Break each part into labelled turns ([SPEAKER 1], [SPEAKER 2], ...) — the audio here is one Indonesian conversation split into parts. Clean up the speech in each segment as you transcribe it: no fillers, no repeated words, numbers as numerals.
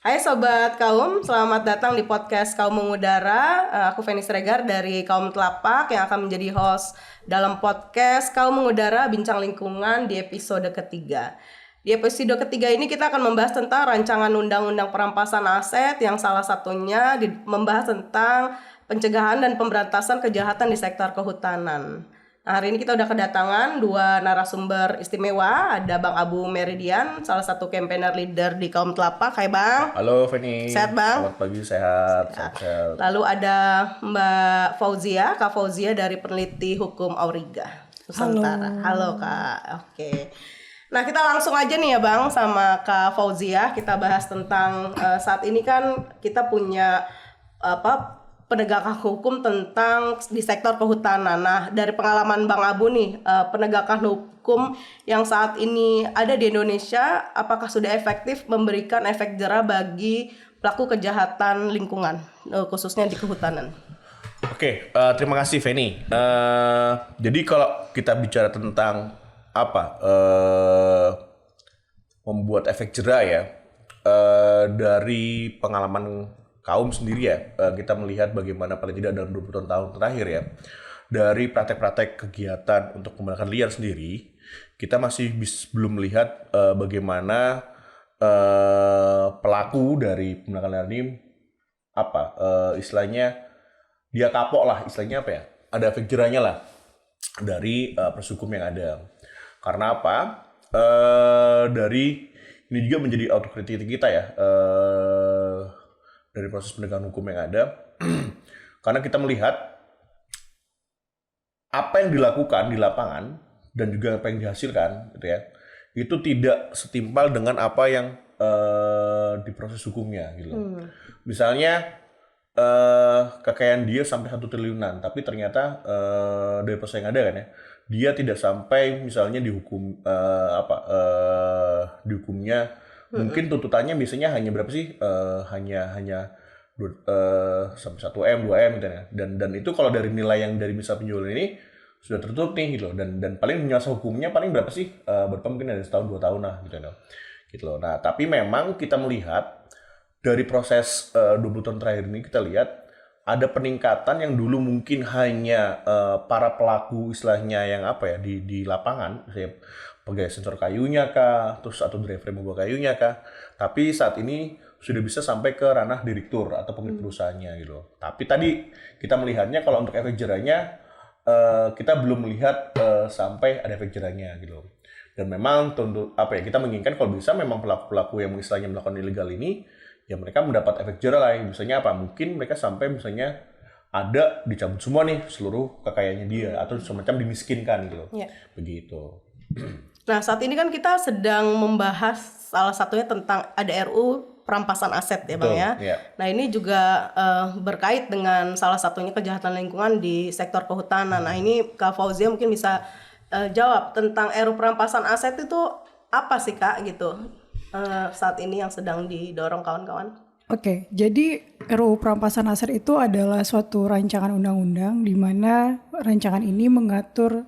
[SPEAKER 1] Hai Sobat Kaum, selamat datang di podcast Kaum Mengudara. Aku Feni Sregar dari Kaum Telapak yang akan menjadi host dalam podcast Kaum Mengudara Bincang Lingkungan di episode ketiga. Di episode ketiga ini kita akan membahas tentang rancangan undang-undang perampasan aset yang salah satunya membahas tentang pencegahan dan pemberantasan kejahatan di sektor kehutanan. Nah, hari ini kita udah kedatangan dua narasumber istimewa. Ada Bang Abu Meridian, salah satu campaigner leader di Kaum Telapak. Hai Bang.
[SPEAKER 2] Halo Feni.
[SPEAKER 1] Sehat Bang?
[SPEAKER 2] Selamat pagi, sehat.
[SPEAKER 1] Lalu ada Mbak Fauzia, Kak Fauzia dari peneliti hukum Auriga Nusantara. Halo Kak. Oke. Nah, kita langsung aja nih ya Bang sama Kak Fauzia. Kita bahas tentang saat ini kan kita punya penegakan hukum tentang di sektor kehutanan. Nah, dari pengalaman Bang Abu nih, penegakan hukum yang saat ini ada di Indonesia, apakah sudah efektif memberikan efek jera bagi pelaku kejahatan lingkungan, khususnya di kehutanan?
[SPEAKER 2] Oke, terima kasih Feni. Jadi kalau kita bicara tentang membuat efek jera ya, dari pengalaman Kaum sendiri ya, kita melihat bagaimana paling tidak dalam 20 tahun terakhir ya, dari praktek-praktek kegiatan untuk pembakaran liar sendiri, kita masih belum melihat bagaimana pelaku dari pembakaran liar ini istilahnya dia kapok lah, istilahnya apa ya, ada efek jerahnya lah dari proses hukum yang ada. Karena apa? Dari ini juga menjadi autokritik kita ya, dari proses penegakan hukum yang ada. Karena kita melihat apa yang dilakukan di lapangan dan juga apa yang dihasilkan gitu ya, itu tidak setimpal dengan apa yang di proses hukumnya gitu. Misalnya kekayaan dia sampai 1 triliunan, tapi ternyata dari proses yang ada kan ya, dia tidak sampai misalnya dihukum dihukumnya. Mungkin tuntutannya biasanya hanya berapa sih? Hanya sampai 1M, 2M gitu ya. Dan itu kalau dari nilai yang dari misal penjualan ini sudah tertutup nih gitu loh. Dan paling penyelesaian hukumnya paling berapa sih? Berapa mungkin ada setahun 2 tahun lah gitu loh. Gitu loh. Nah, tapi memang kita melihat dari proses 20 tahun terakhir ini kita lihat ada peningkatan yang dulu mungkin hanya para pelaku istilahnya yang di lapangan, misalnya pegawai sensor kayunya kah, terus atau driver yang membawa kayunya kah. Tapi saat ini sudah bisa sampai ke ranah direktur atau pemilik perusahaannya gitu. Tapi tadi kita melihatnya kalau untuk efek jerahnya kita belum melihat sampai ada efek jerahnya gitu. Dan memang kita menginginkan kalau bisa memang pelaku-pelaku yang istilahnya melakukan ilegal ini ya mereka mendapat efek jerah lah. Misalnya mungkin mereka sampai misalnya ada dicabut semua nih seluruh kekayaannya dia atau semacam dimiskinkan gitu. Yeah. Begitu.
[SPEAKER 1] Nah, saat ini kan kita sedang membahas salah satunya tentang ada RU perampasan aset ya Bang. Betul, ya. Yeah. Nah, ini juga berkait dengan salah satunya kejahatan lingkungan di sektor kehutanan. Nah, ini Kak Fauzia mungkin bisa jawab tentang RU perampasan aset itu apa sih Kak gitu saat ini yang sedang didorong kawan-kawan?
[SPEAKER 3] Oke, jadi RUU Perampasan Aset itu adalah suatu rancangan undang-undang di mana rancangan ini mengatur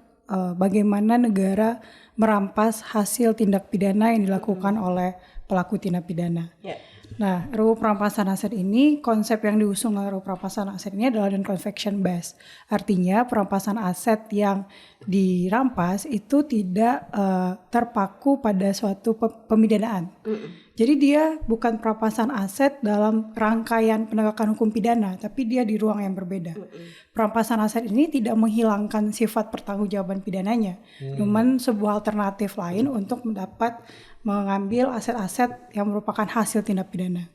[SPEAKER 3] bagaimana negara merampas hasil tindak pidana yang dilakukan oleh pelaku tindak pidana. Yeah. Nah, RUU Perampasan Aset ini, konsep yang diusung oleh RUU Perampasan Aset ini adalah non-conviction based. Artinya perampasan aset yang dirampas itu tidak terpaku pada suatu pemidanaan. Jadi dia bukan perampasan aset dalam rangkaian penegakan hukum pidana, tapi dia di ruang yang berbeda. Perampasan aset ini tidak menghilangkan sifat pertanggungjawaban pidananya, namun sebuah alternatif lain untuk mengambil aset-aset yang merupakan hasil tindak pidana.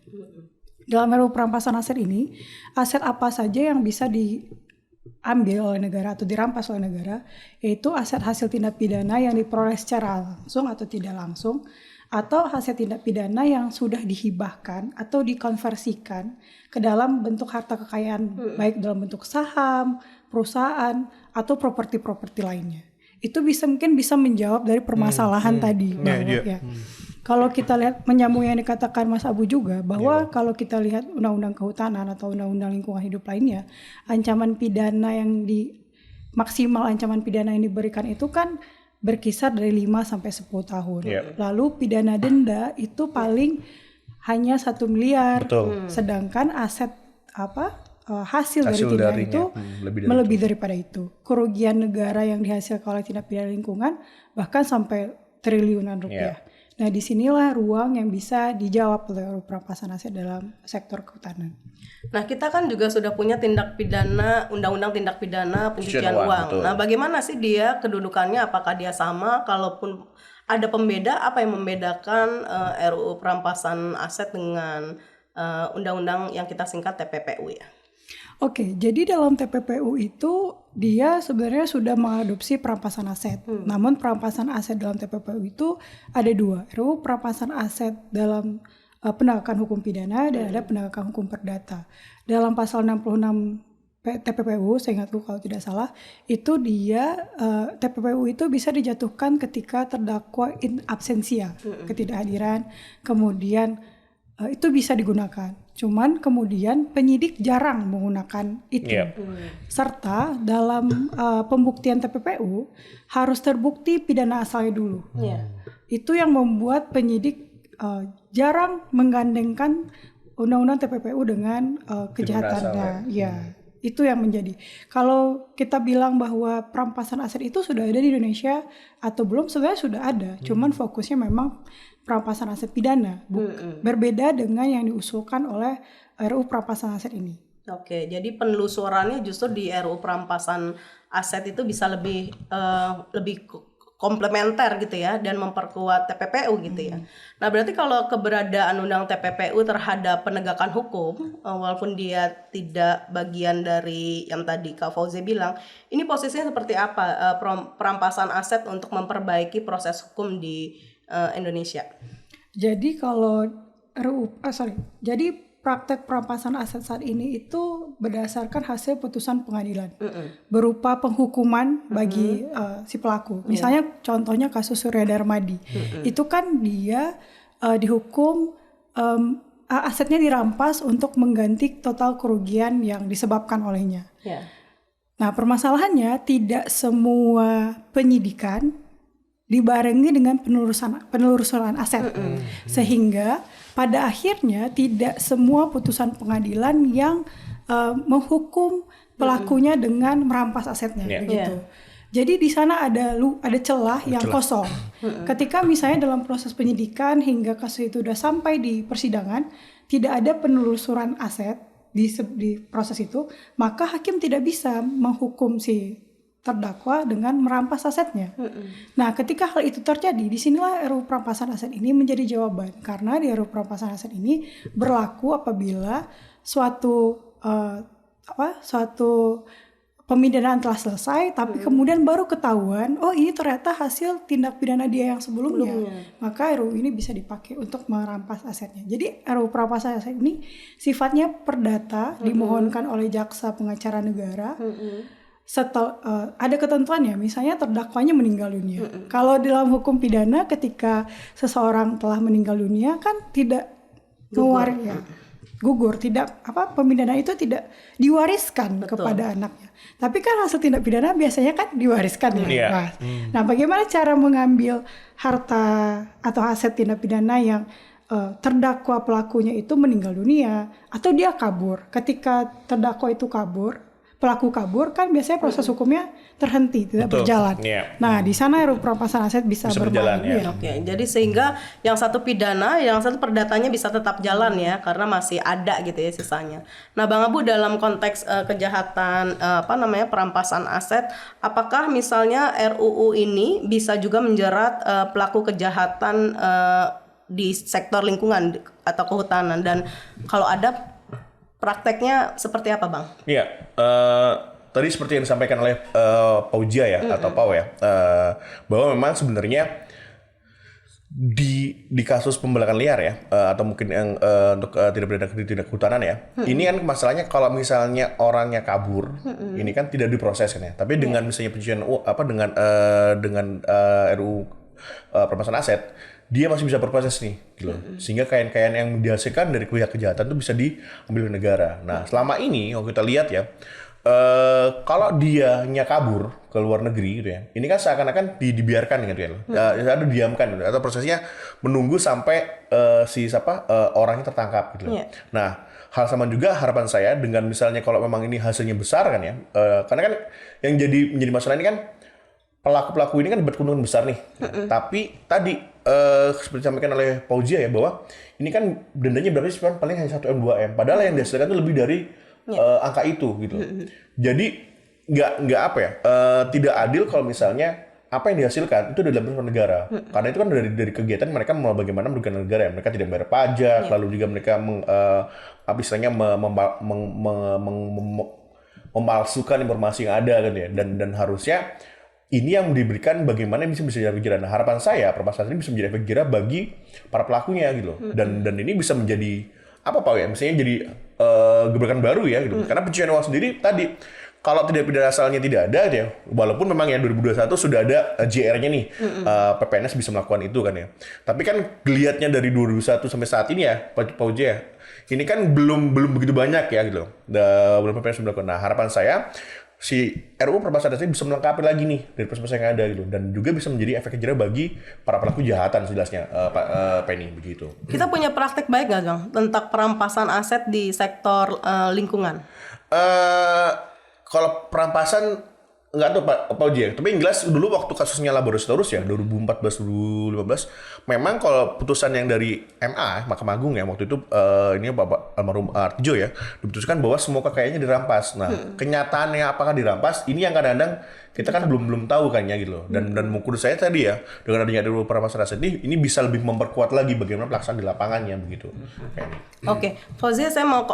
[SPEAKER 3] Dalam RUU Perampasan Aset ini, aset apa saja yang bisa diambil oleh negara atau dirampas oleh negara, yaitu aset hasil tindak pidana yang diperoleh secara langsung atau tidak langsung, atau hasil tindak pidana yang sudah dihibahkan atau dikonversikan ke dalam bentuk harta kekayaan, baik dalam bentuk saham, perusahaan, atau properti-properti lainnya. Itu mungkin bisa menjawab dari permasalahan tadi. Ya. Kalau kita lihat menyambung yang dikatakan Mas Abu juga, bahwa kalau kita lihat undang-undang kehutanan atau undang-undang lingkungan hidup lainnya, ancaman pidana maksimal ancaman pidana yang diberikan itu kan berkisar dari 5 sampai 10 tahun. Lalu pidana denda itu paling hanya 1 miliar.
[SPEAKER 2] Betul.
[SPEAKER 3] Sedangkan aset hasil dari tindak
[SPEAKER 2] darinya,
[SPEAKER 3] itu
[SPEAKER 2] lebih dari
[SPEAKER 3] melebihi daripada itu. Kerugian negara yang dihasilkan oleh tindak pidana lingkungan bahkan sampai triliunan rupiah. Nah, disinilah ruang yang bisa dijawab oleh RUU perampasan aset dalam sektor kehutanan.
[SPEAKER 1] Nah, kita kan juga sudah punya tindak pidana, undang-undang tindak pidana pencucian uang.
[SPEAKER 2] Betul.
[SPEAKER 1] Nah, bagaimana sih dia kedudukannya? Apakah dia sama? Kalaupun ada pembeda, apa yang membedakan RUU perampasan aset dengan undang-undang yang kita singkat TPPU ya?
[SPEAKER 3] Oke, jadi dalam TPPU itu dia sebenarnya sudah mengadopsi perampasan aset. Namun perampasan aset dalam TPPU itu ada 2, RUU perampasan aset dalam penegakan hukum pidana dan ada penegakan hukum perdata. Dalam pasal 66 TPPU, saya ingatku kalau tidak salah, itu dia TPPU itu bisa dijatuhkan ketika terdakwa in absentia, ketidakhadiran, kemudian itu bisa digunakan. Cuman kemudian penyidik jarang menggunakan itu. Serta dalam pembuktian TPPU harus terbukti pidana asalnya dulu. Itu yang membuat penyidik jarang menggandengkan undang-undang TPPU dengan kejahatannya. Itu yang menjadi. Kalau kita bilang bahwa perampasan aset itu sudah ada di Indonesia atau belum, sebenarnya sudah ada. Cuman fokusnya memang perampasan aset pidana, berbeda dengan yang diusulkan oleh RUU perampasan aset ini.
[SPEAKER 1] Oke, jadi penelusurannya justru di RUU perampasan aset itu bisa lebih komplementer gitu ya, dan memperkuat TPPU gitu ya. Nah, berarti kalau keberadaan undang TPPU terhadap penegakan hukum, walaupun dia tidak bagian dari yang tadi Kak Fauzi bilang, ini posisinya seperti apa perampasan aset untuk memperbaiki proses hukum di Indonesia?
[SPEAKER 3] Jadi kalau jadi praktek perampasan aset saat ini itu berdasarkan hasil putusan pengadilan berupa penghukuman bagi si pelaku. Misalnya contohnya kasus Surya Darmadi, itu kan dia dihukum asetnya dirampas untuk mengganti total kerugian yang disebabkan olehnya. Nah, permasalahannya tidak semua penyidikan dibarengi dengan penelusuran aset, sehingga pada akhirnya tidak semua putusan pengadilan yang menghukum pelakunya dengan merampas asetnya, begitu. Jadi di sana ada celah yang kosong. Ketika misalnya dalam proses penyidikan hingga kasus itu sudah sampai di persidangan, tidak ada penelusuran aset di proses itu, maka hakim tidak bisa menghukum si terdakwa dengan merampas asetnya. Nah, ketika hal itu terjadi, disinilah RUU perampasan aset ini menjadi jawaban, karena di RUU perampasan aset ini berlaku apabila suatu pemidanaan telah selesai, tapi kemudian baru ketahuan, oh ini ternyata hasil tindak pidana dia yang sebelumnya. Maka RUU ini bisa dipakai untuk merampas asetnya. Jadi RUU perampasan aset ini sifatnya perdata, dimohonkan oleh jaksa pengacara negara. Setelah ada ketentuannya, misalnya terdakwanya meninggal dunia. Kalau dalam hukum pidana ketika seseorang telah meninggal dunia kan tidak gugur, tidak pemidanaan itu tidak diwariskan kepada anaknya. Tapi kan hasil tindak pidana biasanya kan diwariskan ya. Nah, bagaimana cara mengambil harta atau aset tindak pidana yang terdakwa pelakunya itu meninggal dunia atau dia kabur? Ketika terdakwa itu pelaku kabur kan biasanya proses hukumnya terhenti, tidak berjalan. Nah, di sana RUU perampasan aset bisa berjalan.
[SPEAKER 1] Oke, jadi sehingga yang satu pidana, yang satu perdatanya bisa tetap jalan ya, karena masih ada gitu ya sisanya. Nah, Bang Abu, dalam konteks kejahatan perampasan aset, apakah misalnya RUU ini bisa juga menjerat pelaku kejahatan di sektor lingkungan atau kehutanan, dan kalau ada prakteknya seperti apa, Bang?
[SPEAKER 2] Iya, tadi seperti yang disampaikan oleh Paujia ya, atau Pau ya, bahwa memang sebenarnya di kasus pembalakan liar ya, atau mungkin yang untuk tindak kehutanan ya, ini kan masalahnya kalau misalnya orangnya kabur, ini kan tidak diproses kan ya, tapi dengan misalnya pencucian dengan RUU perampasan aset, dia masih bisa berproses nih, gitu. Sehingga kekayaan yang dihasilkan dari pihak kejahatan itu bisa diambil negara. Nah, selama ini kalau kita lihat ya, Kalau dianya kabur ke luar negeri gitu ya, ini kan seakan-akan dibiarkan gitu ya, ada diamkan gitu, atau prosesnya menunggu sampai orangnya tertangkap gitu.
[SPEAKER 1] Iya.
[SPEAKER 2] Nah, hal sama juga harapan saya dengan misalnya kalau memang ini hasilnya besar kan ya, karena kan yang menjadi masalah ini kan pelaku-pelaku ini kan berkeuntungan besar nih. Tapi tadi seperti disampaikan oleh Fauzia ya, bahwa ini kan dendanya berapa sih? Paling hanya 1 M 2 M. Padahal yang dihasilkan itu lebih dari angka itu gitu. Jadi nggak apa ya? Tidak adil kalau misalnya apa yang dihasilkan itu dalam bentuk negara. Karena itu kan dari kegiatan mereka mau bagaimana merugikan negara ya. Mereka tidak bayar pajak, lalu juga mereka memalsukan informasi yang ada kan ya. Dan harusnya ini yang diberikan bagaimana bisa jadi efek jerah. Nah, harapan saya permasalahan ini bisa menjadi efek jerah bagi para pelakunya gitu loh. Dan ini bisa menjadi apa Pak ya? Misalnya jadi gebrakan baru ya gitu. Karena pencucian uang sendiri tadi kalau tidak pidana asalnya tidak ada ya, walaupun memang ya 2021 sudah ada JR-nya nih, PPNS bisa melakukan itu kan ya. Tapi kan geliatnya dari 2021 sampai saat ini ya, Pak Uji ya, ini kan belum begitu banyak ya gitu. Belum PPNS melakukan. Nah, harapan saya si RUU Permasalahan Dasar ini bisa melengkapi lagi nih dari proses yang ada gitu, dan juga bisa menjadi efek jerah bagi para pelaku kejahatan jelasnya, Pak Penny begitu.
[SPEAKER 1] Kita punya praktek baik nggak, Gang, tentang perampasan aset di sektor lingkungan?
[SPEAKER 2] Kalau perampasan nggak tahu Pak Uji ya, tapi yang jelas dulu waktu kasusnya Laboratorius ya 2014-2015, memang kalau putusan yang dari MA Mahkamah Agung ya waktu itu ini Bapak almarhum Artijo ya diputuskan bahwa semua kekayaannya dirampas. Nah, kenyataannya apakah dirampas? Ini yang kadang-kadang kita kan belum tahu kan ya gitu loh. Dan menurut saya tadi ya dengan adanya RUU perampasan aset ini bisa lebih memperkuat lagi bagaimana pelaksanaan di lapangannya begitu.
[SPEAKER 1] Oke, Fauzia, saya mau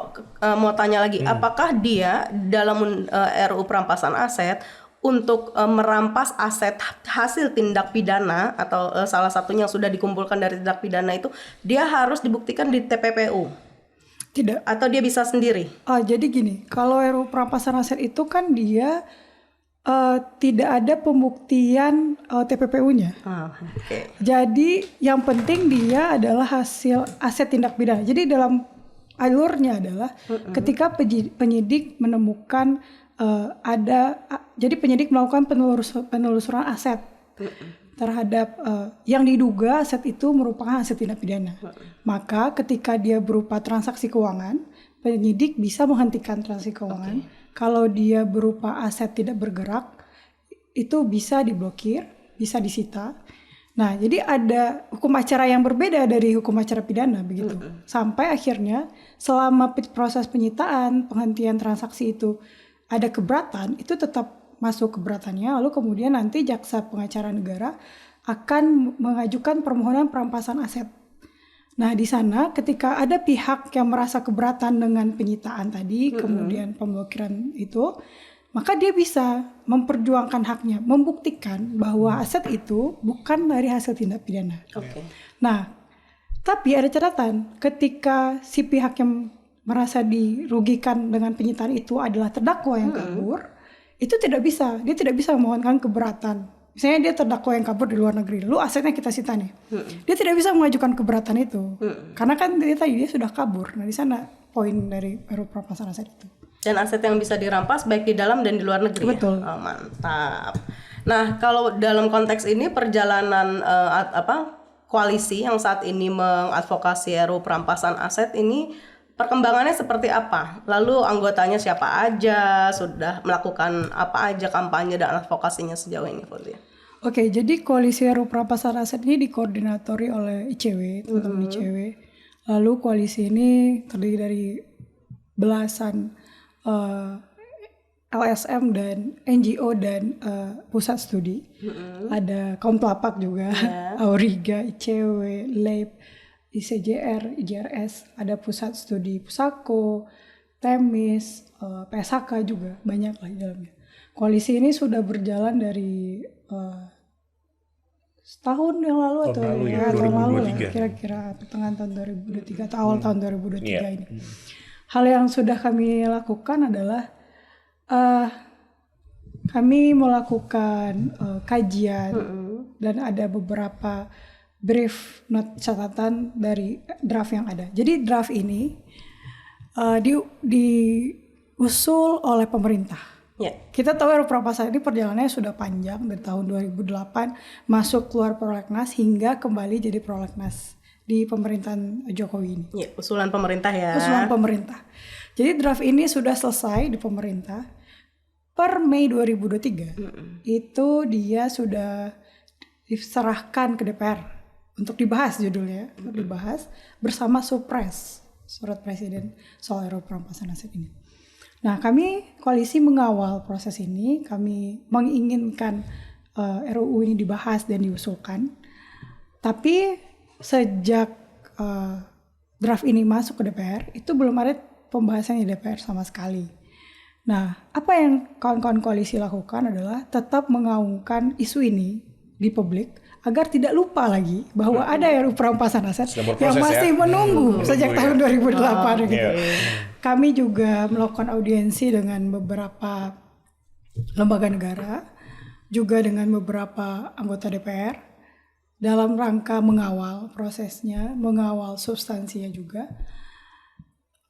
[SPEAKER 1] tanya lagi, apakah dia dalam RUU perampasan aset untuk merampas aset hasil tindak pidana atau salah satunya yang sudah dikumpulkan dari tindak pidana itu dia harus dibuktikan di TPPU?
[SPEAKER 3] Tidak.
[SPEAKER 1] Atau dia bisa sendiri?
[SPEAKER 3] Jadi gini, kalau RUU perampasan aset itu kan dia tidak ada pembuktian TPPU-nya.
[SPEAKER 1] Okay.
[SPEAKER 3] Jadi yang penting dia adalah hasil aset tindak pidana. Jadi dalam alurnya adalah ketika penyidik menemukan jadi penyidik melakukan penelusuran aset terhadap yang diduga aset itu merupakan aset tindak pidana. Maka ketika dia berupa transaksi keuangan, penyidik bisa menghentikan transaksi keuangan. Kalau dia berupa aset tidak bergerak, itu bisa diblokir, bisa disita. Nah, jadi ada hukum acara yang berbeda dari hukum acara pidana begitu. Sampai akhirnya selama proses penyitaan, penghentian transaksi itu ada keberatan, itu tetap masuk keberatannya, lalu kemudian nanti jaksa pengacara negara akan mengajukan permohonan perampasan aset. Nah, di sana ketika ada pihak yang merasa keberatan dengan penyitaan tadi, kemudian pemblokiran itu, maka dia bisa memperjuangkan haknya, membuktikan bahwa aset itu bukan dari hasil tindak pidana. Nah, tapi ada catatan, ketika si pihak yang merasa dirugikan dengan penyitaan itu adalah terdakwa yang kabur, itu tidak bisa, dia tidak bisa memohonkan keberatan. Misalnya dia terdakwa yang kabur di luar negeri, lalu asetnya kita sita nih, dia tidak bisa mengajukan keberatan itu, karena kan dia sudah kabur. Nah, di sana poin dari RUU perampasan aset itu.
[SPEAKER 1] Dan aset yang bisa dirampas baik di dalam dan di luar negeri.
[SPEAKER 3] Betul.
[SPEAKER 1] Ya? Oh, mantap. Nah, kalau dalam konteks ini perjalanan koalisi yang saat ini mengadvokasi RUU perampasan aset ini perkembangannya seperti apa? Lalu anggotanya siapa aja? Sudah melakukan apa aja kampanye dan advokasinya sejauh ini, Fauzia?
[SPEAKER 3] Oke, jadi koalisi RUU perampasan aset ini dikoordinatori oleh ICW, teman-teman ICW. Lalu koalisi ini terdiri dari belasan LSM dan NGO dan pusat studi. Ada kaum telapak juga, Auriga, ICW, LAIP, ICJR, IJRS, ada pusat studi Pusako, Temis, PSHK juga, banyak lah di dalamnya. Koalisi ini sudah berjalan dari setahun yang lalu atau tahun lalu lah, kira-kira pertengahan tahun 2023 atau awal tahun 2023 ini. Hal yang sudah kami lakukan adalah kami melakukan kajian dan ada beberapa brief note catatan dari draft yang ada. Jadi draft ini diusul oleh pemerintah.
[SPEAKER 1] Ya.
[SPEAKER 3] Kita tahu RUU Prampasan ini perjalanannya sudah panjang dari tahun 2008 masuk keluar prolegnas hingga kembali jadi prolegnas di pemerintahan Jokowi ini.
[SPEAKER 1] Ya, usulan pemerintah ya.
[SPEAKER 3] Usulan pemerintah. Jadi draft ini sudah selesai di pemerintah per Mei 2023. Itu dia sudah diserahkan ke DPR untuk dibahas judulnya, untuk dibahas bersama Supres, surat presiden soal RUU Perampasan Aset ini. Nah, kami koalisi mengawal proses ini, kami menginginkan RUU ini dibahas dan diusulkan. Tapi sejak draft ini masuk ke DPR, itu belum ada pembahasan di DPR sama sekali. Nah, apa yang kawan-kawan koalisi lakukan adalah tetap mengaungkan isu ini di publik agar tidak lupa lagi bahwa ada RUU Perampasan Aset yang masih menunggu sejak tahun 2008 gitu. Kami juga melakukan audiensi dengan beberapa lembaga negara, juga dengan beberapa anggota DPR dalam rangka mengawal prosesnya, mengawal substansinya juga.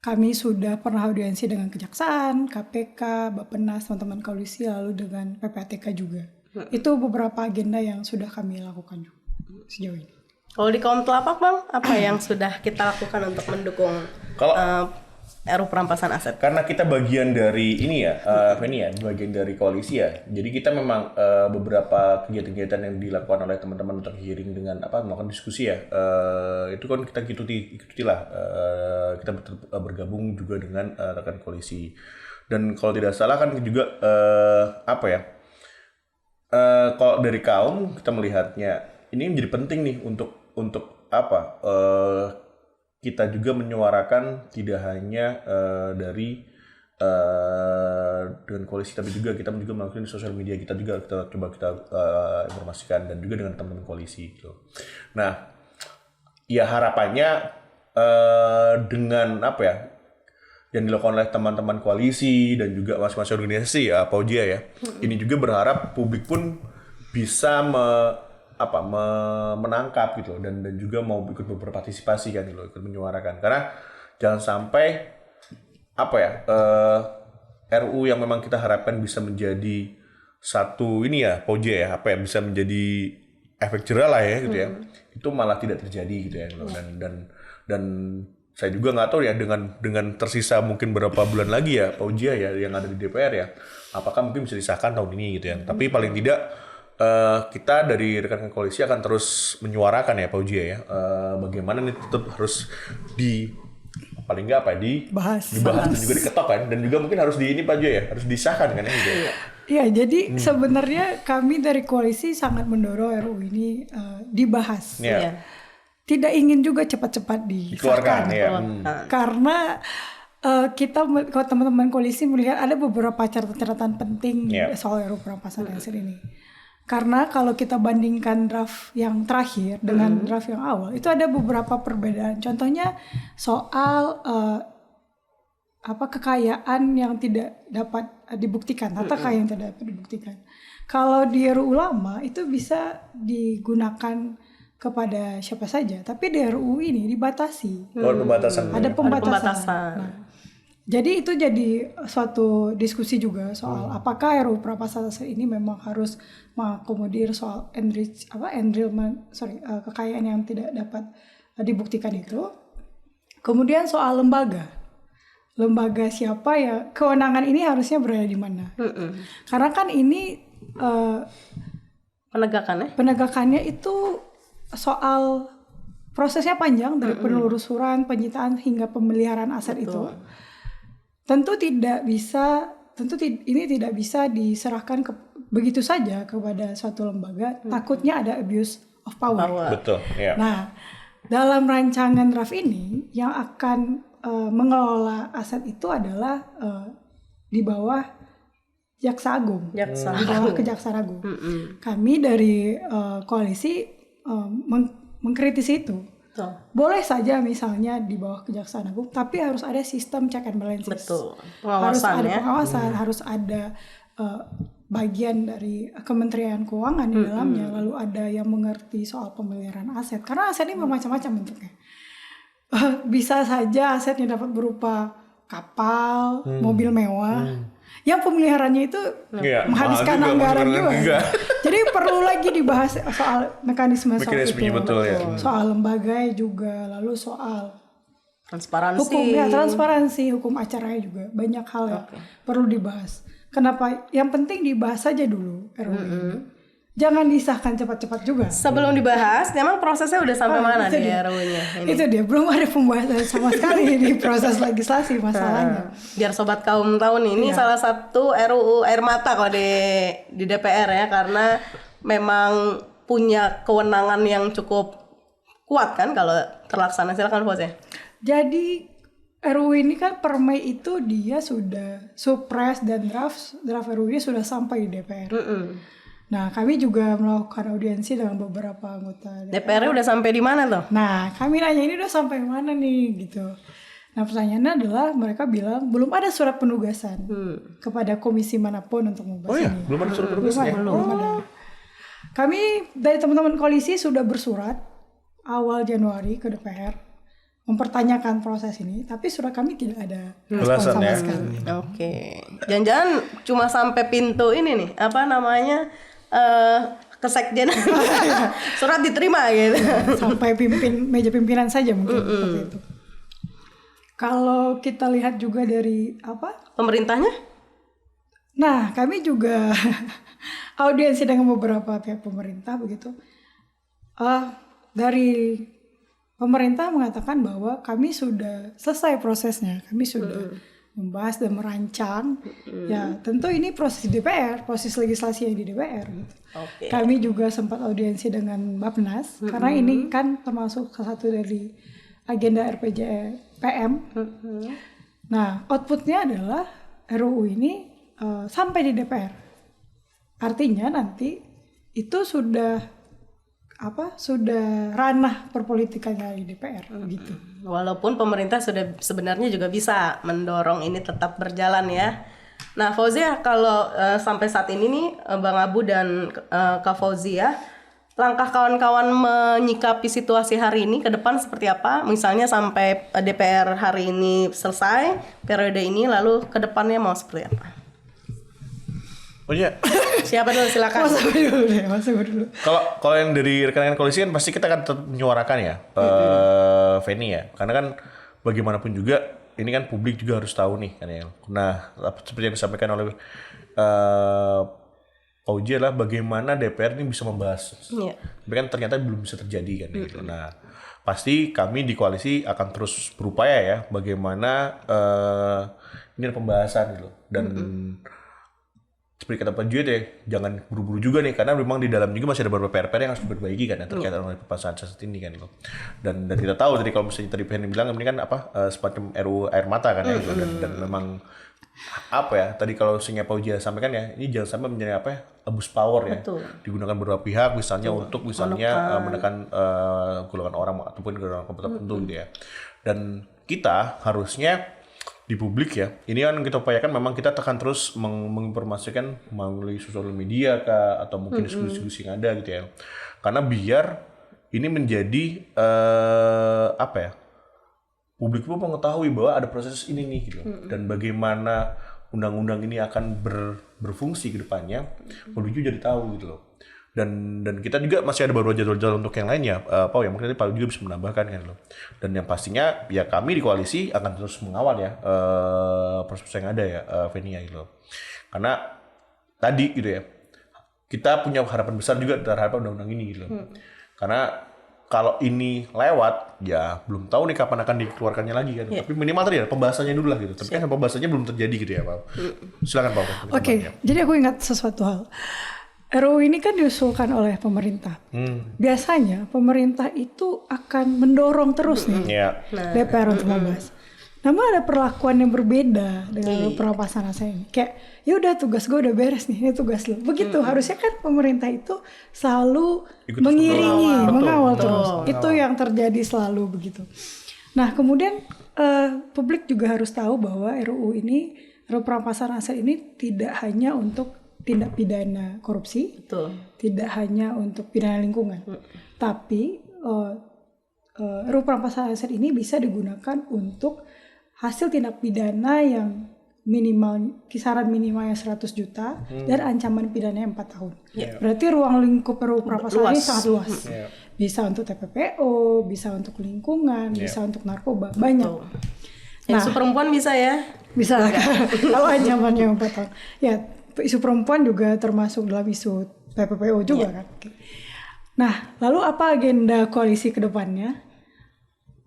[SPEAKER 3] Kami sudah pernah audiensi dengan Kejaksaan, KPK, Bappenas, teman-teman koalisi, lalu dengan PPATK juga. Itu beberapa agenda yang sudah kami lakukan juga sejauh ini.
[SPEAKER 1] Kalau di kaum telapak Bang, apa yang sudah kita lakukan untuk mendukung RUU Perampasan Aset?
[SPEAKER 2] Karena kita bagian dari ini ya, bagian dari koalisi ya. Jadi kita memang beberapa kegiatan-kegiatan yang dilakukan oleh teman-teman untuk hearing dengan melakukan diskusi ya. Itu kan kita ikutilah. Kita bergabung juga dengan rekan koalisi. Dan kalau tidak salah kan juga kalau dari kaum kita melihatnya ini menjadi penting nih untuk kita juga menyuarakan tidak hanya dari dengan koalisi, tapi juga kita juga melakukan di sosial media kita juga kita informasikan dan juga dengan teman-teman koalisi gitu. Nah, ya harapannya dengan yang dilakukan oleh teman-teman koalisi dan juga masing-masing organisasi ya Paujia ya. Ini juga berharap publik pun bisa menangkap gitu dan juga mau ikut berpartisipasi kan gitu, ikut menyuarakan. Karena jangan sampai RUU yang memang kita harapkan bisa menjadi satu ini ya Paujia ya, bisa menjadi efek jerah lah ya gitu ya. Itu malah tidak terjadi gitu ya. Dan saya juga nggak tahu ya dengan tersisa mungkin berapa bulan lagi ya Paujia ya yang ada di DPR ya, apakah mungkin bisa disahkan tahun ini gitu ya. Tapi paling tidak kita dari rekan koalisi akan terus menyuarakan ya Paujia ya, bagaimana ini tetap harus dibahas dan juga diketok kan, dan juga mungkin harus harus disahkan kan ya gitu.
[SPEAKER 3] Iya, jadi sebenarnya kami dari koalisi sangat mendorong RUU ini dibahas.
[SPEAKER 2] Yeah.
[SPEAKER 3] Tidak ingin juga cepat-cepat disahkan. Karena kalau teman-teman koalisi melihat ada beberapa catatan penting soal RUU Perampasan Aset ini. Karena kalau kita bandingkan draft yang terakhir dengan draft yang awal, itu ada beberapa perbedaan. Contohnya soal kekayaan yang tidak dapat dibuktikan, harta kekayaan yang tidak dapat dibuktikan. Kalau di RUU lama itu bisa digunakan kepada siapa saja, tapi di RUU ini dibatasi. Ada pembatasan. Nah, jadi itu jadi suatu diskusi juga soal apakah RUU Perampasan Aset ini memang harus mengakomodir soal kekayaan yang tidak dapat dibuktikan itu. Kemudian soal lembaga siapa ya, kewenangan ini harusnya berada di mana? Karena kan ini penegakannya itu soal prosesnya panjang dari penelusuran, penyitaan hingga pemeliharaan aset itu. Tentu ini tidak bisa diserahkan begitu saja kepada suatu lembaga. Takutnya ada abuse of power.
[SPEAKER 2] Betul. Yeah.
[SPEAKER 3] Nah, dalam rancangan draft ini yang akan mengelola aset itu adalah di bawah Jaksa Agung, di bawah Kejaksaan Agung. Kami dari koalisi mengkritisi itu. Boleh saja misalnya di bawah Kejaksaan Agung, tapi harus ada sistem check and balances. Harus ada pengawasan, harus ada bagian dari Kementerian Keuangan di dalamnya, lalu ada yang mengerti soal pemeliharaan aset. Karena aset ini bermacam-macam bentuknya. Bisa saja asetnya dapat berupa kapal, mobil mewah. Yang pemeliharaannya itu menghabiskan
[SPEAKER 2] mahal juga,
[SPEAKER 3] anggaran juga.
[SPEAKER 2] juga.
[SPEAKER 3] Jadi perlu lagi dibahas soal mekanisme soal
[SPEAKER 2] Mekanismenya
[SPEAKER 3] itu.
[SPEAKER 2] betul ya.
[SPEAKER 3] Soal lembaga juga, lalu soal
[SPEAKER 1] Transparansi.
[SPEAKER 3] hukum ya, transparansi, hukum acaranya juga banyak hal yang perlu dibahas. Kenapa? Yang penting dibahas saja dulu RUU. Jangan disahkan cepat-cepat juga.
[SPEAKER 1] Sebelum dibahas, memang prosesnya udah sampai mana
[SPEAKER 3] itu
[SPEAKER 1] di
[SPEAKER 3] dia.
[SPEAKER 1] RUU-nya ini?
[SPEAKER 3] Itu dia, belum ada pembahasan sama sekali di proses legislasi masalahnya.
[SPEAKER 1] Biar sobat kaum tahu nih, ini salah satu RUU air mata kalau di DPR ya, karena memang punya kewenangan yang cukup kuat kan kalau terlaksana. Silakan Fos ya.
[SPEAKER 3] Jadi RUU ini kan per Mei itu dia sudah supres dan draft RUU-nya sudah sampai di DPR. Nah, kami juga melakukan audiensi dengan beberapa anggota
[SPEAKER 1] DPR udah sampai di mana tuh?
[SPEAKER 3] Nah, kami nanya ini udah sampai mana nih gitu. Nah, pertanyaannya adalah mereka bilang belum ada surat penugasan kepada komisi manapun untuk membahas ini.
[SPEAKER 2] Belum ada surat penugasan ya?
[SPEAKER 3] Belum ada. Kami dari teman-teman koalisi sudah bersurat awal Januari ke DPR mempertanyakan proses ini, tapi surat kami tidak ada respon sama sekali.
[SPEAKER 1] Oke. Jangan-jangan cuma sampai pintu ini nih, apa namanya? Kesekjen. Surat diterima gitu.
[SPEAKER 3] Sampai meja pimpinan saja mungkin seperti itu. Kalau kita lihat juga dari
[SPEAKER 1] Pemerintahnya?
[SPEAKER 3] Nah, kami juga audiensi dengan beberapa pihak pemerintah begitu. Dari pemerintah mengatakan bahwa kami sudah selesai prosesnya, kami sudah membahas dan merancang. Ya, tentu ini proses DPR, proses legislasi yang di DPR. Gitu. Kami juga sempat audiensi dengan Bappenas karena ini kan termasuk salah satu dari agenda RPJPM. Nah, outputnya adalah RUU ini sampai di DPR. Artinya nanti itu sudah ranah perpolitikannya di DPR gitu.
[SPEAKER 1] Walaupun pemerintah sudah sebenarnya juga bisa mendorong ini tetap berjalan ya. Nah, Fauzia, kalau sampai saat ini nih Bang Abu dan Kak Fauzia, langkah kawan-kawan menyikapi situasi hari ini ke depan seperti apa? Misalnya sampai DPR hari ini selesai periode ini, lalu ke depannya mau seperti apa?
[SPEAKER 2] Oh iya.
[SPEAKER 1] Siapa dulu, silakan.
[SPEAKER 3] Masuk dulu.
[SPEAKER 2] Kalau yang dari rekan-rekan koalisi kan pasti kita akan tetap menyuarakan ya, Feni ya. Karena kan bagaimanapun juga ini kan publik juga harus tahu nih kan ya. Nah, seperti yang disampaikan oleh Fauzi adalah bagaimana DPR ini bisa membahas. Tapi kan ternyata belum bisa terjadi kan gitu. Nah, pasti kami di koalisi akan terus berupaya ya bagaimana ini ada pembahasan gitu. Dan seperti kata Pak Juet ya, jangan buru-buru juga nih, karena memang di dalam juga masih ada beberapa PR yang harus diperbaiki kan, terkait dengan pembahasan saat ini kan loh. Dan kita tahu tadi kalau misalnya tadi Penny bilang ini kan semacam RUU air mata kan ya, gitu. Dan memang tadi kalau misalnya Pak Uja sampaikan ya, ini jangan sampai menjadi abuse power ya. Digunakan beberapa pihak misalnya untuk menekan golongan orang ataupun golongan kelompok tertentu gitu ya. Dan kita harusnya di publik ya, ini kan kita upayakan memang kita akan terus menginformasikan melalui sosial media kah, atau mungkin diskusi-diskusi yang ada gitu ya. Karena biar ini menjadi publik pun mengetahui bahwa ada proses ini nih gitu. Dan bagaimana undang-undang ini akan berfungsi ke depannya, publik juga jadi tahu gitu loh. Dan kita juga masih ada beberapa jadwal-jadwal untuk yang lainnya, mungkin Pak juga bisa menambahkan kan loh. Dan yang pastinya ya kami di koalisi akan terus mengawal ya proses yang ada ya, Feni ya gitu loh. Karena tadi gitu ya, kita punya harapan besar juga terhadap undang-undang ini gitu loh. Karena kalau ini lewat, ya belum tahu nih kapan akan dikeluarkannya lagi kan. Tapi minimal tadi ya pembahasannya dulu lah gitu. Tapi kan pembahasannya belum terjadi gitu ya, Pak. Silakan Pak.
[SPEAKER 3] Oke, jadi aku ingat sesuatu hal. RUU ini kan diusulkan oleh pemerintah. Biasanya pemerintah itu akan mendorong terus nih DPR untuk membahas. Namun ada perlakuan yang berbeda dengan perampasan aset ini. Kayak, ya udah tugas gue udah beres nih, ini tugas lo. Begitu harusnya kan pemerintah itu selalu mengiringi, mengawal terus. Itu yang terjadi selalu begitu. Nah kemudian publik juga harus tahu bahwa RUU perampasan aset ini tidak hanya untuk tindak pidana korupsi, tidak hanya untuk pidana lingkungan, tapi RUU perampasan aset ini bisa digunakan untuk hasil tindak pidana yang kisaran minimalnya 100 juta dan ancaman pidananya 4 tahun. Berarti ruang lingkup RUU Prampasaran ini sangat luas. Bisa untuk TPPO, bisa untuk lingkungan, bisa untuk narkoba, banyak.
[SPEAKER 1] Isu perempuan bisa ya?
[SPEAKER 3] Bisa kalau ancamannya 4 tahun. Ya, isu perempuan juga termasuk dalam isu TPPO juga kan. Nah, lalu apa agenda koalisi ke depannya?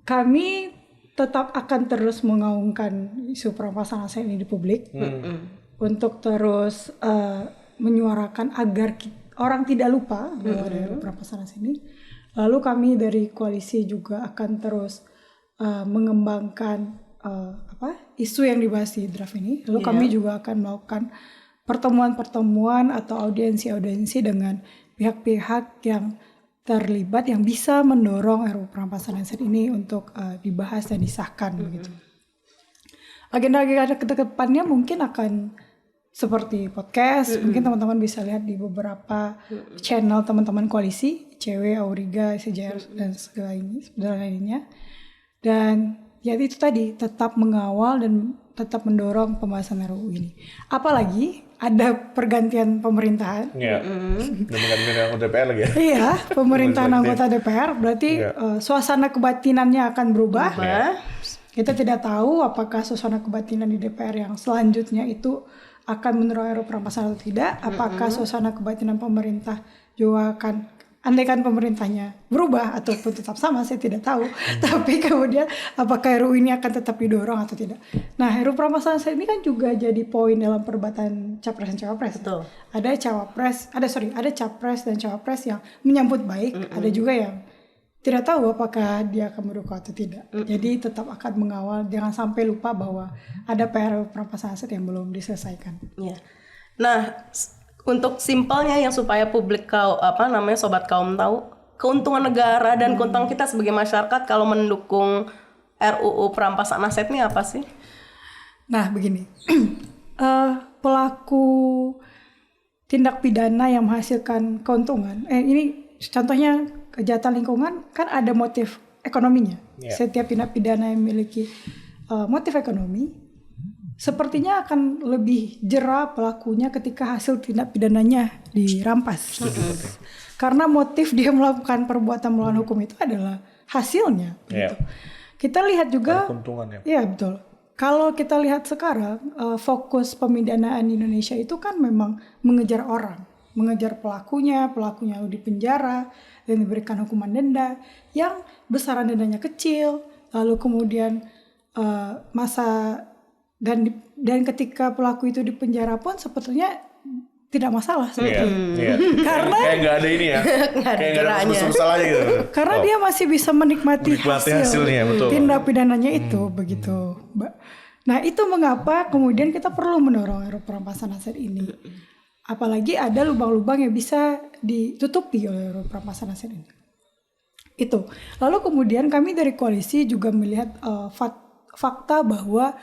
[SPEAKER 3] Kami tetap akan terus mengaungkan isu perampasan aset ini di publik untuk terus menyuarakan agar orang tidak lupa bahwa ada perampasan aset ini. Lalu kami dari koalisi juga akan terus mengembangkan isu yang dibahas di draft ini. Lalu kami juga akan melakukan pertemuan-pertemuan atau audiensi-audiensi dengan pihak-pihak yang terlibat yang bisa mendorong RUU perampasan aset ini untuk dibahas dan disahkan begitu. Agenda-agenda ke depannya mungkin akan seperti podcast, mungkin teman-teman bisa lihat di beberapa channel teman-teman koalisi, ICW, Auriga, SJR dan segala lainnya. Dan ya itu tadi, tetap mengawal dan tetap mendorong pembahasan RUU ini. Apalagi ada pergantian pemerintahan.
[SPEAKER 2] Iya. Dan pergantian anggota DPR lagi ya.
[SPEAKER 3] Iya, pemerintahan anggota DPR berarti suasana kebatinannya akan berubah. Kita tidak tahu apakah suasana kebatinan di DPR yang selanjutnya itu akan mendorong RUU perampasan atau tidak. Apakah suasana kebatinan pemerintah juga akan, andaikan pemerintahnya berubah ataupun tetap sama, saya tidak tahu. Tapi kemudian apakah RUU ini akan tetap didorong atau tidak. Nah, RUU perampasan aset ini kan juga jadi poin dalam perdebatan capres dan cawapres.
[SPEAKER 1] Betul.
[SPEAKER 3] Ada capres dan cawapres yang menyambut baik, ada juga yang tidak tahu apakah dia akan mendukung atau tidak. Jadi tetap akan mengawal, jangan sampai lupa bahwa ada PR perampasan aset yang belum diselesaikan.
[SPEAKER 1] Iya. Nah, untuk simpelnya yang supaya publik sobat kaum tahu keuntungan negara dan keuntungan kita sebagai masyarakat kalau mendukung RUU perampasan aset ini apa sih?
[SPEAKER 3] Nah, begini. Pelaku tindak pidana yang menghasilkan keuntungan, ini contohnya kejahatan lingkungan kan ada motif ekonominya. Setiap tindak pidana yang memiliki motif ekonomi sepertinya akan lebih jera pelakunya ketika hasil tindak pidananya dirampas. Karena motif dia melakukan perbuatan melawan hukum itu adalah hasilnya. Gitu. Kita lihat juga, iya betul. Kalau kita lihat sekarang fokus pemidanaan di Indonesia itu kan memang mengejar orang, mengejar pelakunya lalu dipenjara dan diberikan hukuman denda yang besaran dendanya kecil, lalu kemudian dan ketika pelaku itu dipenjara pun sebetulnya tidak masalah sebetulnya. Karena
[SPEAKER 2] kayak nggak ada ini ya, kayak nggak ada masalah aja gitu.
[SPEAKER 3] Karena dia masih bisa menikmati
[SPEAKER 2] hasilnya, betul.
[SPEAKER 3] Tindak pidananya itu begitu. Nah, itu mengapa kemudian kita perlu mendorong RUU perampasan aset ini. Apalagi ada lubang-lubang yang bisa ditutupi oleh RUU perampasan aset ini. Itu. Lalu kemudian kami dari koalisi juga melihat fakta bahwa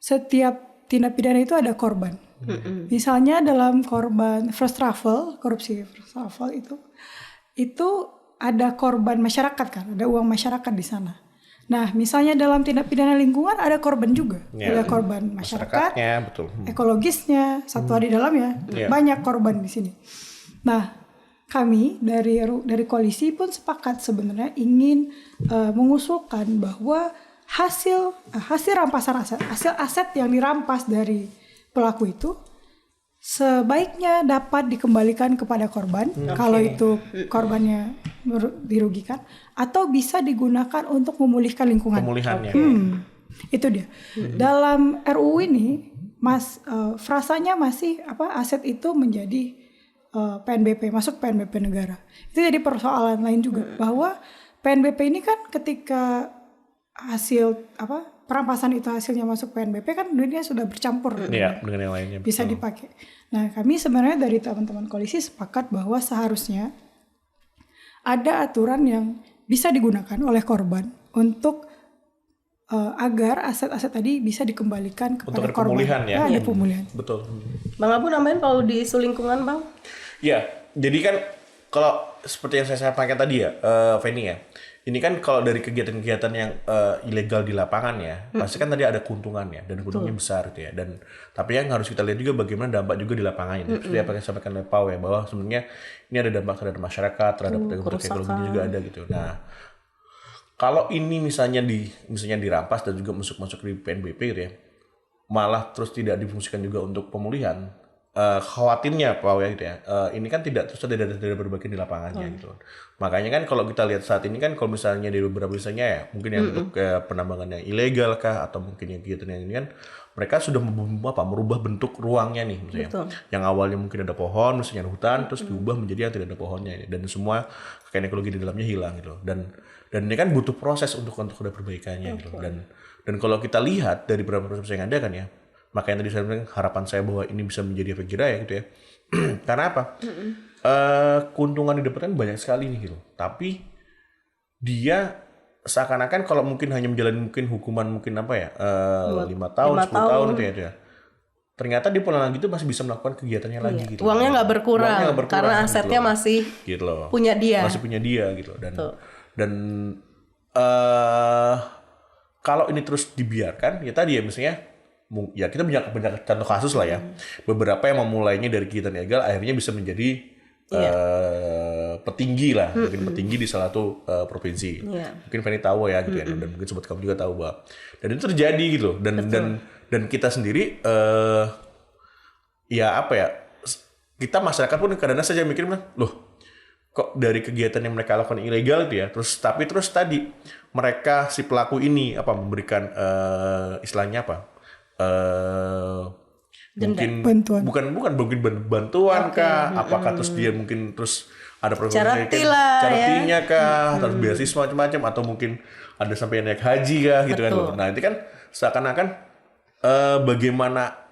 [SPEAKER 3] setiap tindak pidana itu ada korban. Misalnya dalam korban first travel, korupsi first travel itu ada korban masyarakat kan, ada uang masyarakat di sana. Nah, misalnya dalam tindak pidana lingkungan ada korban juga, ada korban masyarakat,
[SPEAKER 2] betul.
[SPEAKER 3] Ekologisnya, satwa di dalamnya, banyak korban di sini. Nah, kami dari koalisi pun sepakat sebenarnya ingin mengusulkan bahwa hasil rampasan hasil aset yang dirampas dari pelaku itu sebaiknya dapat dikembalikan kepada korban kalau itu korbannya dirugikan, atau bisa digunakan untuk memulihkan lingkungan.
[SPEAKER 2] Pemulihannya.
[SPEAKER 3] Itu dia. Dalam RUU ini, frasanya masih aset itu menjadi PNBP, masuk PNBP negara. Itu jadi persoalan lain juga bahwa PNBP ini kan ketika hasil perampasan itu hasilnya masuk PNBP kan dunia sudah bercampur
[SPEAKER 2] dengan yang lainnya
[SPEAKER 3] bisa dipakai. Nah, kami sebenarnya dari teman-teman koalisi sepakat bahwa seharusnya ada aturan yang bisa digunakan oleh korban untuk agar aset-aset tadi bisa dikembalikan kepada
[SPEAKER 2] untuk
[SPEAKER 3] korban.
[SPEAKER 2] Pemulihan ya.
[SPEAKER 3] Ada pemulihan.
[SPEAKER 2] Betul.
[SPEAKER 1] Bang Abu nambahin kalau di isu lingkungan, Bang?
[SPEAKER 2] Ya, jadi kan kalau seperti yang saya sampaikan tadi ya, Feni ya. Ini kan kalau dari kegiatan-kegiatan yang ilegal di lapangan ya, pasti kan tadi ada keuntungannya dan keuntungannya besar gitu ya. Dan tapi yang harus kita lihat juga bagaimana dampak juga di lapangannya. Seperti apa yang disampaikan oleh Pau ya, bahwa sebenarnya ini ada dampak terhadap masyarakat, terhadap teknologi juga ada gitu. Nah, kalau ini misalnya dirampas dan juga masuk di PNBP gitu ya, malah terus tidak difungsikan juga untuk pemulihan, khawatirnya Pak ya gitu ya, ini kan tidak berbagi di lapangannya gitu. Makanya kan kalau kita lihat saat ini kan kalau misalnya di beberapa misalnya ya mungkin yang untuk penambangan yang ilegal kah atau mungkin yang kegiatan yang ini kan mereka sudah merubah bentuk ruangnya nih misalnya. Yang awalnya mungkin ada pohon misalnya ada hutan terus diubah menjadi yang tidak ada pohonnya ini. Dan semua kekayaan ekologi di dalamnya hilang gitu. Dan ini kan butuh proses untuk ada perbaikannya gitu. Dan kalau kita lihat dari beberapa proses yang ada kan ya, makanya tadi saya bilang harapan saya bahwa ini bisa menjadi efek jerah ya gitu ya. Karena apa? Keuntungan didapatkan banyak sekali nih gitu. Tapi dia seakan-akan kalau mungkin hanya menjalani mungkin hukuman mungkin apa ya 5 tahun, 10 tahun gitu ya. Ternyata dia pulang lagi itu masih bisa melakukan kegiatannya lagi gitu.
[SPEAKER 1] Uangnya nggak berkurang karena asetnya
[SPEAKER 2] gitu
[SPEAKER 1] masih
[SPEAKER 2] gitu loh.
[SPEAKER 1] punya dia.
[SPEAKER 2] Masih punya dia gitu dan kalau ini terus dibiarkan ya tadi ya misalnya ya kita banyak contoh kasus lah ya. Beberapa yang memulainya dari kegiatan ilegal akhirnya bisa menjadi petinggi lah, mungkin petinggi di salah satu provinsi. Mungkin Fanny tahu ya gitu ya, dan mungkin sobat kamu juga tahu bahwa dan itu terjadi gitu dan kita sendiri ya apa ya, kita masyarakat pun kadang-kadang saja mikir loh kok dari kegiatan yang mereka lakukan ilegal itu ya terus tadi mereka si pelaku ini memberikan istilahnya mungkin bukan bantuan kah, apakah terus dia mungkin terus ada charity-nya kah, terus beasiswa macam-macam atau mungkin ada sampai naik haji kah gitu kan. Nah, itu kan seakan-akan bagaimana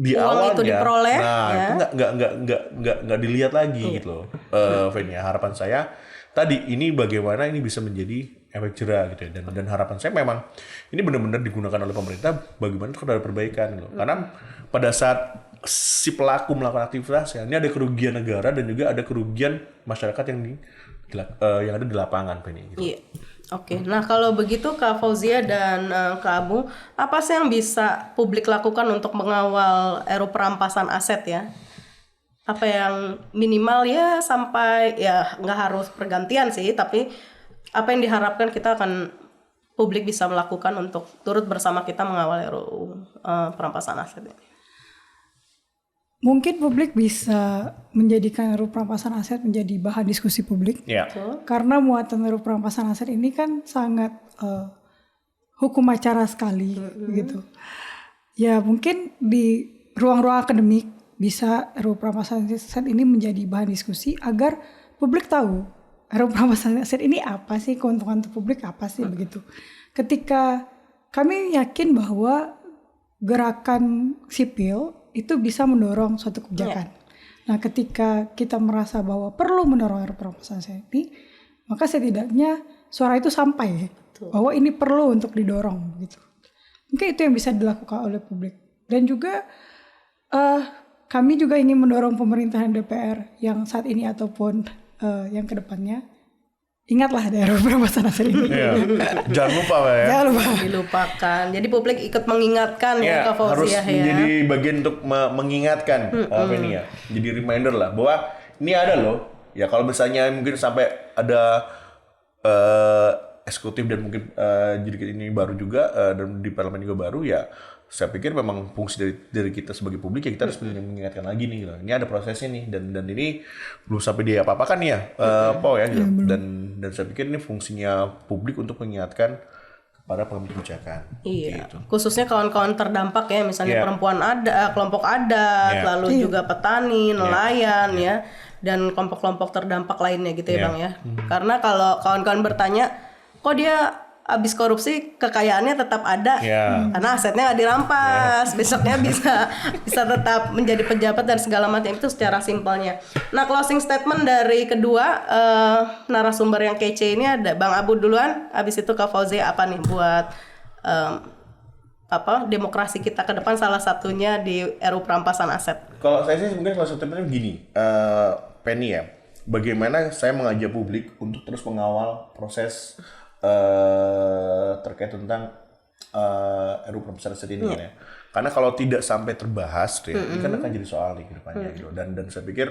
[SPEAKER 2] di
[SPEAKER 1] uang
[SPEAKER 2] awalnya
[SPEAKER 1] itu diperoleh,
[SPEAKER 2] itu nggak dilihat lagi gitu loh. Fanny, harapan saya tadi ini bagaimana ini bisa menjadi efek jerah gitu ya, dan harapan saya memang ini benar-benar digunakan oleh pemerintah bagaimana itu ada perbaikan gitu. Karena pada saat si pelaku melakukan aktivitasnya ini ada kerugian negara dan juga ada kerugian masyarakat yang ada di lapangan Penny gitu.
[SPEAKER 1] Iya. Oke. Nah, kalau begitu Kak Fauzia dan Kak Abu, apa sih yang bisa publik lakukan untuk mengawal RU perampasan aset ya? Apa yang minimal ya sampai ya nggak harus pergantian sih, tapi apa yang diharapkan kita akan publik bisa melakukan untuk turut bersama kita mengawal RUU perampasan aset ini?
[SPEAKER 3] Mungkin publik bisa menjadikan RUU perampasan aset menjadi bahan diskusi publik. Karena muatan RUU perampasan aset ini kan sangat hukum acara sekali gitu. Ya mungkin di ruang-ruang akademik bisa RUU perampasan aset ini menjadi bahan diskusi agar publik tahu RUU perampasan aset ini apa sih, keuntungan untuk publik apa sih begitu. Ketika kami yakin bahwa gerakan sipil itu bisa mendorong suatu kebijakan. Nah, ketika kita merasa bahwa perlu mendorong RUU perampasan aset ini, maka setidaknya suara itu sampai bahwa ini perlu untuk didorong gitu. Mungkin itu yang bisa dilakukan oleh publik. Dan juga kami juga ingin mendorong pemerintahan DPR yang saat ini ataupun yang kedepannya, ingatlah ada RUU perampasan aset ini.
[SPEAKER 2] Jangan lupa ya.
[SPEAKER 3] Jangan lupa.
[SPEAKER 1] Dilupakan. Jadi publik ikut mengingatkan ya Kak Fauzia
[SPEAKER 2] harus menjadi bagian untuk mengingatkan ini ya. Jadi reminder lah bahwa ini ada loh. Ya kalau misalnya mungkin sampai ada eksekutif dan mungkin jadi ini baru juga dan di parlemen juga baru ya. Saya pikir memang fungsi dari kita sebagai publik ya kita harus mengingatkan lagi nih. Ini ada prosesnya nih dan ini belum sampai dia apa-apakan nih ya, Pau ya. Gitu. Dan saya pikir ini fungsinya publik untuk mengingatkan kepada pengambil kebijakan.
[SPEAKER 1] Iya. Gitu. Khususnya kawan-kawan terdampak ya, misalnya perempuan ada, kelompok adat, lalu juga petani, nelayan ya, dan kelompok-kelompok terdampak lainnya gitu ya Bang ya. Karena kalau kawan-kawan bertanya, kok dia habis korupsi kekayaannya tetap ada karena asetnya nggak dirampas, besoknya bisa tetap menjadi pejabat dan segala macam, itu secara simpelnya. Nah, closing statement dari kedua narasumber yang kece ini ada Bang Abu duluan, habis itu Kak Fauzia apa nih buat demokrasi kita ke depan, salah satunya di RUU perampasan aset.
[SPEAKER 2] Kalau saya sih mungkin closing statementnya begini, Penny ya. bagaimana saya mengajak publik untuk terus mengawal proses terkait tentang RUU Perampasan Aset ini kan ya. Karena kalau tidak sampai terbahas tuh ya, ini kan akan jadi soal nih ke depannya gitu. Dan saya pikir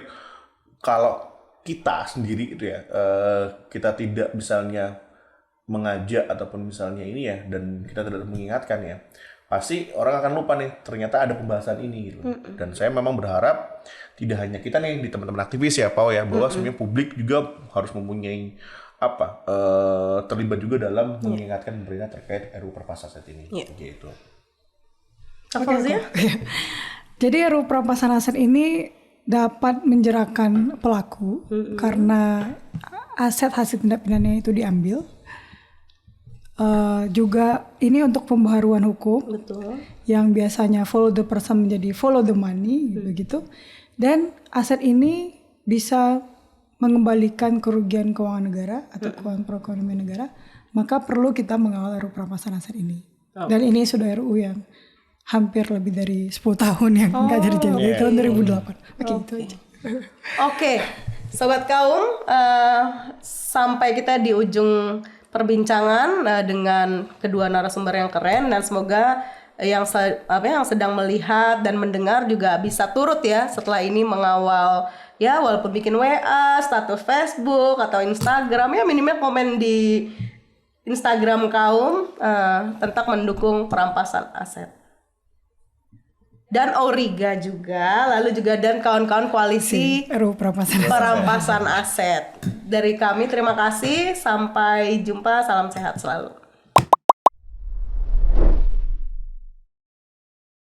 [SPEAKER 2] kalau kita sendiri itu ya, kita tidak misalnya mengajak ataupun misalnya ini ya, dan kita tidak mengingatkan ya, pasti orang akan lupa nih ternyata ada pembahasan ini gitu. Dan saya memang berharap tidak hanya kita nih di teman-teman aktivis ya Pau ya, bahwa sebenarnya publik juga harus mempunyai terlibat juga dalam mengingatkan pemerintah terkait RUU Perampasan Aset ini gitu.
[SPEAKER 1] Kak Fauzia?
[SPEAKER 3] Jadi RUU Perampasan Aset ini dapat menjeratkan pelaku karena aset hasil tindak pidana itu diambil. Juga ini untuk pembaharuan hukum.
[SPEAKER 1] Betul.
[SPEAKER 3] Yang biasanya follow the person menjadi follow the money begitu. Dan aset ini bisa mengembalikan kerugian keuangan negara atau keuangan perekonomian negara, maka perlu kita mengawal RUU Perampasan Aset ini. Dan ini sudah RUU yang hampir lebih dari 10 tahun yang nggak jadi tahun 2008. Oke, itu aja.
[SPEAKER 1] Oke, Sobat Kaum, sampai kita di ujung perbincangan dengan kedua narasumber yang keren, dan semoga yang sedang melihat dan mendengar juga bisa turut ya setelah ini mengawal ya, walaupun bikin WA, status Facebook atau Instagram, ya minimal komen di Instagram Kaum tentang mendukung perampasan aset. Dan Auriga juga, lalu juga dan kawan-kawan koalisi
[SPEAKER 3] RUU
[SPEAKER 1] perampasan aset. Dari kami terima kasih, sampai jumpa, salam sehat selalu.